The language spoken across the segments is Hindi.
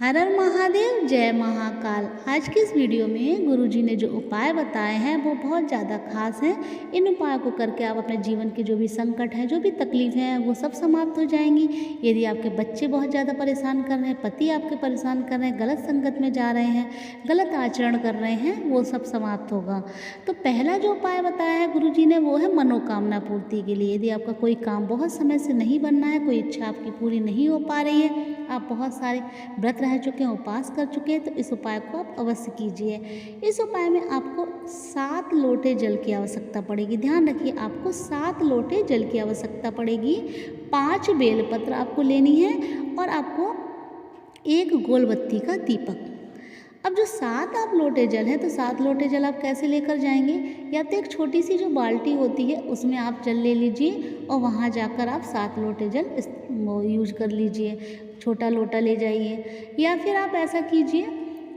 हर हर महादेव, जय महाकाल। आज की इस वीडियो में गुरुजी ने जो उपाय बताए हैं वो बहुत ज़्यादा खास हैं। इन उपायों को करके आप अपने जीवन के जो भी संकट हैं, जो भी तकलीफ़ें हैं, वो सब समाप्त हो जाएंगी। यदि आपके बच्चे बहुत ज़्यादा परेशान कर रहे हैं, पति आपके परेशान कर रहे हैं, गलत संगत में जा रहे हैं, गलत आचरण कर रहे हैं, वो सब समाप्त होगा। तो पहला जो उपाय बताया है गुरुजी ने वो है मनोकामना पूर्ति के लिए। यदि आपका कोई काम बहुत समय से नहीं बनना है, कोई इच्छा आपकी पूरी नहीं हो पा रही है, आप बहुत सारे व्रत रह चुके हैं, उपास कर चुके हैं, तो इस उपाय को आप अवश्य कीजिए। इस उपाय में आपको 7 लोटे जल की आवश्यकता पड़ेगी। ध्यान रखिए, आपको 7 लोटे जल की आवश्यकता पड़ेगी। 5 बेलपत्र आपको लेनी है और आपको 1 गोलबत्ती का दीपक। अब जो 7 आप लोटे जल है, तो 7 लोटे जल आप कैसे लेकर जाएंगे? या तो एक छोटी सी जो बाल्टी होती है उसमें आप जल ले लीजिए और वहाँ जाकर आप 7 लोटे जल यूज कर लीजिए। छोटा लोटा ले जाइए, या फिर आप ऐसा कीजिए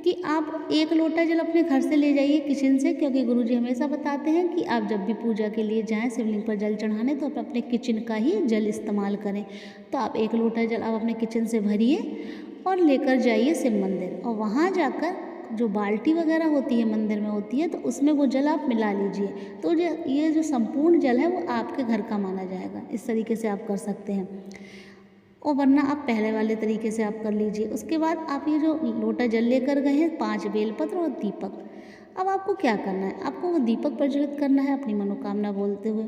कि आप 1 लोटा जल अपने घर से ले जाइए, किचन से, क्योंकि गुरुजी हमेशा बताते हैं कि आप जब भी पूजा के लिए जाएं, शिवलिंग पर जल चढ़ाने, तो आप अपने किचन का ही जल इस्तेमाल करें। तो आप 1 लोटा जल आप अपने किचन से भरिए और लेकर जाइए शिव मंदिर, और वहाँ जाकर जो बाल्टी वगैरह होती है मंदिर में होती है, तो उसमें वो जल आप मिला लीजिए। तो ये जो संपूर्ण जल है वो आपके घर का माना जाएगा। इस तरीके से आप कर सकते हैं, और वरना आप पहले वाले तरीके से आप कर लीजिए। उसके बाद आप ये जो लोटा जल लेकर गए हैं, 5 बेलपत्र और दीपक, अब आपको क्या करना है? आपको वो दीपक प्रज्वलित करना है अपनी मनोकामना बोलते हुए।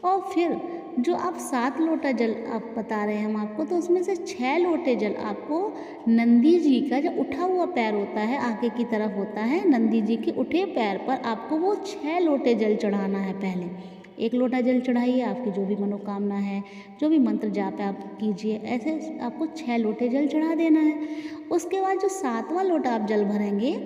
और फिर जो आप 7 लोटा जल आप बता रहे हैं हम आपको, तो उसमें से 6 लोटे जल आपको नंदी जी का जो उठा हुआ पैर होता है, आगे की तरफ होता है, नंदी जी के उठे पैर पर आपको वो 6 लोटे जल चढ़ाना है। पहले 1 लोटा जल चढ़ाइए, आपकी जो भी मनोकामना है, जो भी मंत्र जाप आप कीजिए, ऐसे आपको 6 लोटे जल चढ़ा देना है। उसके बाद जो 7वां लोटा आप जल भरेंगे,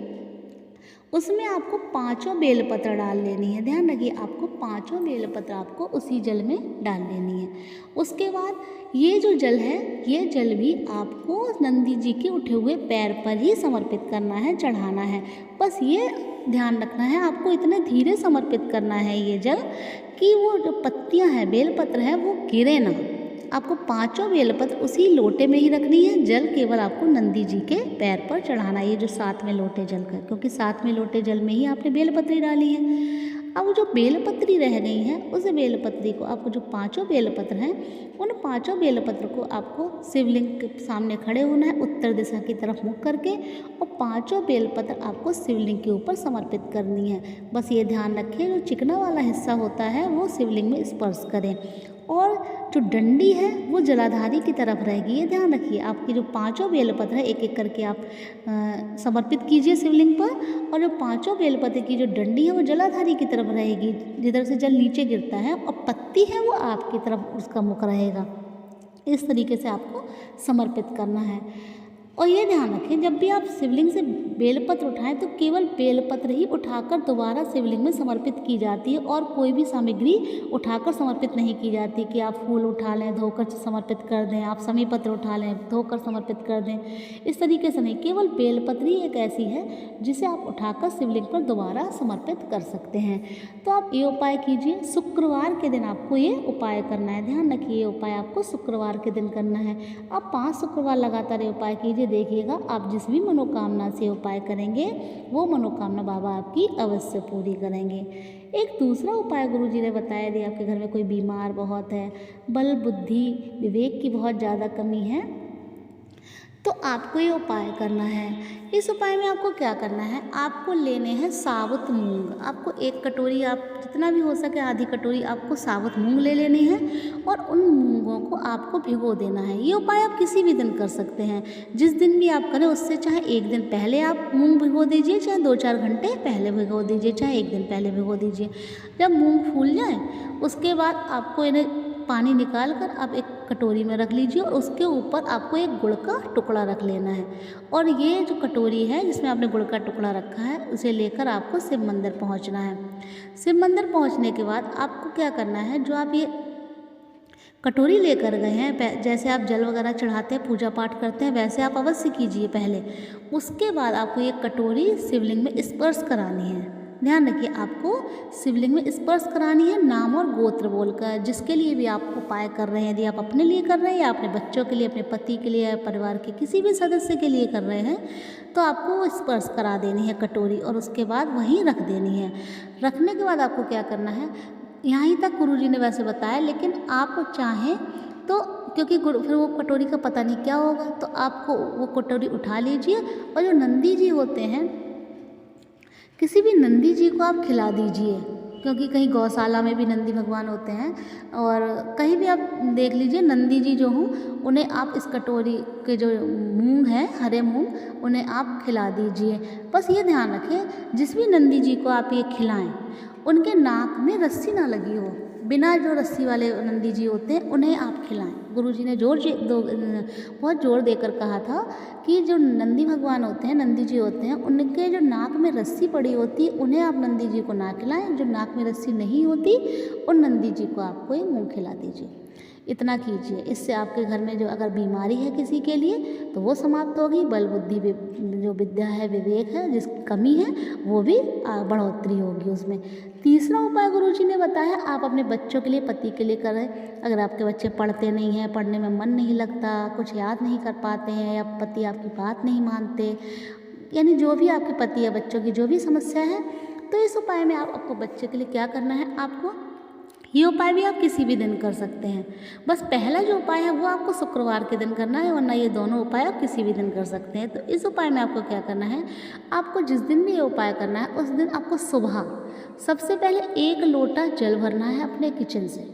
उसमें आपको 5 बेलपत्र डाल लेनी है। ध्यान रखिए, आपको 5 बेलपत्र आपको उसी जल में डाल लेनी है। उसके बाद ये जो जल है, ये जल भी आपको नंदी जी के उठे हुए पैर पर ही समर्पित करना है, चढ़ाना है। बस ये ध्यान रखना है, आपको इतने धीरे समर्पित करना है ये जल कि वो जो पत्तियां हैं, बेलपत्र है, वो गिरे ना। आपको 5 बेलपत्र उसी लोटे में ही रखनी है। जल केवल आपको नंदी जी के पैर पर चढ़ाना है, ये जो 7वें लोटे जल का, क्योंकि 7वें लोटे जल में ही आपने बेलपत्री डाली है। अब जो बेलपत्री रह गई हैं, उस बेलपत्री को आपको, जो 5 बेलपत्र हैं, उन 5 बेलपत्र को आपको शिवलिंग के सामने खड़े होना है, उत्तर दिशा की तरफ मुख करके, और 5 बेलपत्र आपको शिवलिंग के ऊपर समर्पित करनी है। बस ये ध्यान रखिए, जो चिकना वाला हिस्सा होता है वो शिवलिंग में स्पर्श करें, और जो डंडी है वो जलाधारी की तरफ रहेगी। ये ध्यान रखिए, आपकी जो 5 बेलपत्र है, एक एक करके आप समर्पित कीजिए शिवलिंग पर, और जो 5 बेलपत्र की जो डंडी है वो जलाधारी की तरफ रहेगी, जिधर से जल नीचे गिरता है, और पत्ती है वो आपकी तरफ उसका मुख रहेगा। इस तरीके से आपको समर्पित करना है। और ये ध्यान रखें, जब भी आप शिवलिंग से बेलपत्र उठाएं, तो केवल बेलपत्र ही उठाकर दोबारा शिवलिंग में समर्पित की जाती है, और कोई भी सामग्री उठाकर समर्पित नहीं की जाती कि आप फूल उठा लें, धोकर समर्पित कर दें, आप समी पत्र उठा लें, धोकर समर्पित कर दें। इस तरीके से नहीं, केवल बेलपत्र ही एक ऐसी है जिसे आप उठाकर शिवलिंग पर दोबारा समर्पित कर सकते हैं। तो आप ये उपाय कीजिए। शुक्रवार के दिन आपको ये उपाय करना है। ध्यान रखिए, ये उपाय आपको शुक्रवार के दिन करना है। आप 5 शुक्रवार लगातार ये उपाय कीजिए, देखिएगा आप जिस भी मनोकामना से उपाय करेंगे वो मनोकामना बाबा आपकी अवश्य पूरी करेंगे। एक दूसरा उपाय गुरुजी ने बताया, यदि आपके घर में कोई बीमार बहुत है, बल बुद्धि विवेक की बहुत ज़्यादा कमी है, तो आपको ये उपाय करना है। इस उपाय में आपको क्या करना है? आपको लेने हैं साबुत मूंग। आपको 1 कटोरी, आप जितना भी हो सके आधी कटोरी आपको साबुत मूंग ले लेनी है, और उन मूंगों को आपको भिगो देना है। ये उपाय आप किसी भी दिन कर सकते हैं, जिस दिन भी आप करें उससे चाहे 1 दिन पहले आप मूंग भिगो दीजिए, चाहे 2-4 घंटे पहले भिगो दीजिए, चाहे 1 दिन पहले भिगो दीजिए। जब मूंग फूल जाए, उसके बाद आपको इन्हें पानी निकाल कर आप 1 कटोरी में रख लीजिए, और उसके ऊपर आपको 1 गुड़ का टुकड़ा रख लेना है। और ये जो कटोरी है जिसमें आपने गुड़ का टुकड़ा रखा है, उसे लेकर आपको शिव मंदिर पहुंचना है। शिव मंदिर पहुंचने के बाद आपको क्या करना है, जो आप ये कटोरी लेकर गए हैं, जैसे आप जल वगैरह चढ़ाते हैं, पूजा पाठ करते हैं, वैसे आप अवश्य कीजिए पहले। उसके बाद आपको ये कटोरी शिवलिंग में स्पर्श करानी है। ध्यान रखिए, आपको शिवलिंग में स्पर्श करानी है नाम और गोत्र बोलकर। जिसके लिए भी आप उपाय कर रहे हैं, यदि आप अपने लिए कर रहे हैं या अपने बच्चों के लिए, अपने पति के लिए या परिवार के किसी भी सदस्य के लिए कर रहे हैं, तो आपको वो स्पर्श करा देनी है कटोरी और उसके बाद वहीं रख देनी है। रखने के बाद आपको क्या करना है, यहाँ तक गुरुजी ने वैसे बताया, लेकिन आप चाहें तो, क्योंकि फिर वो कटोरी का पता नहीं क्या होगा, तो आपको वो कटोरी उठा लीजिए और जो नंदी जी होते हैं, किसी भी नंदी जी को आप खिला दीजिए, क्योंकि कहीं गौशाला में भी नंदी भगवान होते हैं और कहीं भी आप देख लीजिए नंदी जी जो हों, उन्हें आप इस कटोरी के जो मूंग हैं, हरे मूंग, उन्हें आप खिला दीजिए। बस ये ध्यान रखें, जिस भी नंदी जी को आप ये खिलाएं, उनके नाक में रस्सी ना लगी हो, बिना जो रस्सी वाले नंदी जी होते हैं उन्हें आप खिलाएं। गुरुजी ने बहुत जोर देकर कहा था कि जो नंदी भगवान होते हैं, नंदी जी होते हैं, उनके जो नाक में रस्सी पड़ी होती है उन्हें आप नंदी जी को ना खिलाएं। जो नाक में रस्सी नहीं होती उन नंदी जी को आप कोई मूँग खिला दीजिए। इतना कीजिए, इससे आपके घर में जो अगर बीमारी है किसी के लिए तो वो समाप्त होगी, बल बुद्धि जो विद्या है, विवेक है, जिसकी कमी है वो भी बढ़ोतरी होगी उसमें। तीसरा उपाय गुरुजी ने बताया, आप अपने बच्चों के लिए, पति के लिए करें। अगर आपके बच्चे पढ़ते नहीं हैं, पढ़ने में मन नहीं लगता, कुछ याद नहीं कर पाते हैं, या पति आपकी बात नहीं मानते, यानी जो भी आपके पति या बच्चों की जो भी समस्या है, तो इस उपाय में आपको बच्चे के लिए क्या करना है, आपको ये उपाय भी आप किसी भी दिन कर सकते हैं। बस पहला जो उपाय है वो आपको शुक्रवार के दिन करना है, वरना ये दोनों उपाय आप किसी भी दिन कर सकते हैं। तो इस उपाय में आपको क्या करना है, आपको जिस दिन भी ये उपाय करना है उस दिन आपको सुबह सबसे पहले 1 लोटा जल भरना है अपने किचन से।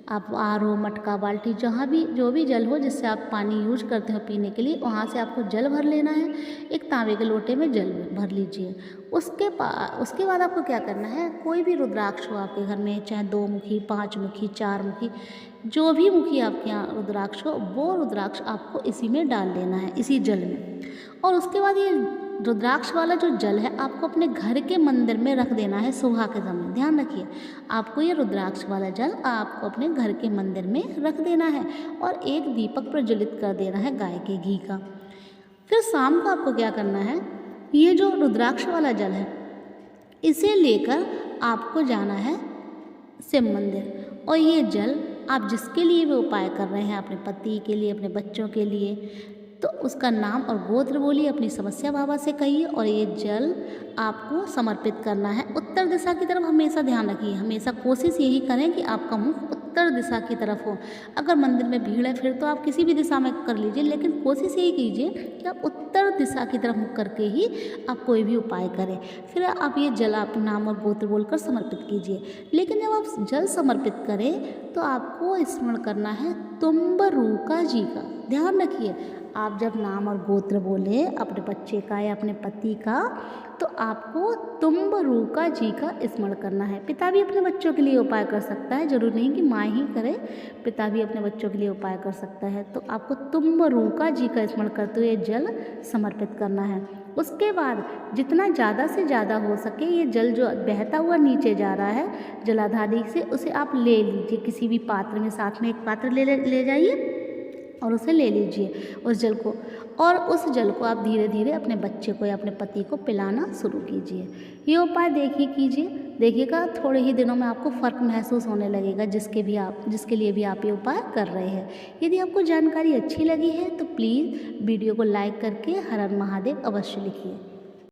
आप आरओ, मटका, बाल्टी, जहाँ भी जो भी जल हो जिससे आप पानी यूज करते हो पीने के लिए, वहाँ से आपको जल भर लेना है। एक तांबे के लोटे में जल भर लीजिए। उसके बाद आपको क्या करना है, कोई भी रुद्राक्ष हो आपके घर में, चाहे 2 मुखी, 5 मुखी, 4 मुखी, जो भी मुखी आपके यहाँ रुद्राक्ष हो, वो रुद्राक्ष आपको इसी में डाल देना है, इसी जल में। और उसके बाद ये रुद्राक्ष वाला जो जल है आपको अपने घर के मंदिर में रख देना है सुबह के समय। ध्यान रखिए, आपको ये रुद्राक्ष वाला जल आपको अपने घर के मंदिर में रख देना है और एक दीपक प्रज्वलित कर देना है गाय के घी का। फिर शाम को आपको क्या करना है, ये जो रुद्राक्ष वाला जल है इसे लेकर आपको जाना है शिव मंदिर, और ये जल आप जिसके लिए भी उपाय कर रहे हैं, अपने पति के लिए, अपने बच्चों के लिए, तो उसका नाम और गोत्र बोलिए, अपनी समस्या बाबा से कहिए और ये जल आपको समर्पित करना है। उत्तर दिशा की तरफ हमेशा ध्यान रखिए, हमेशा कोशिश यही करें कि आपका मुख उत्तर दिशा की तरफ हो। अगर मंदिर में भीड़ है फिर तो आप किसी भी दिशा में कर लीजिए, लेकिन कोशिश यही कीजिए कि आप उत्तर दिशा की तरफ मुख करके ही आप कोई भी उपाय करें। फिर आप ये जल आप नाम और गोत्र बोलकर समर्पित कीजिए। लेकिन जब आप जल समर्पित करें तो आपको स्मरण करना है तुम्बरूका जी का। ध्यान रखिए, आप जब नाम और गोत्र बोले अपने बच्चे का या अपने पति का, तो आपको तुम्बरूका जी का स्मरण करना है। पिता भी अपने बच्चों के लिए उपाय कर सकता है, जरूरी नहीं कि माँ ही करे, पिता भी अपने बच्चों के लिए उपाय कर सकता है। तो आपको तुम्बरूका जी का स्मरण करते हुए जल समर्पित करना है। उसके बाद जितना ज़्यादा से ज़्यादा हो सके ये जल जो बहता हुआ नीचे जा रहा है जलाधारी से, उसे आप ले लीजिए किसी भी पात्र में, साथ में एक पात्र ले जाइए और उसे ले लीजिए उस जल को, और उस जल को आप धीरे धीरे अपने बच्चे को या अपने पति को पिलाना शुरू कीजिए। ये उपाय देखिएगा थोड़े ही दिनों में आपको फ़र्क महसूस होने लगेगा, जिसके लिए भी आप ये उपाय कर रहे हैं। यदि आपको जानकारी अच्छी लगी है तो प्लीज़ वीडियो को लाइक करके हर हर महादेव अवश्य लिखिए।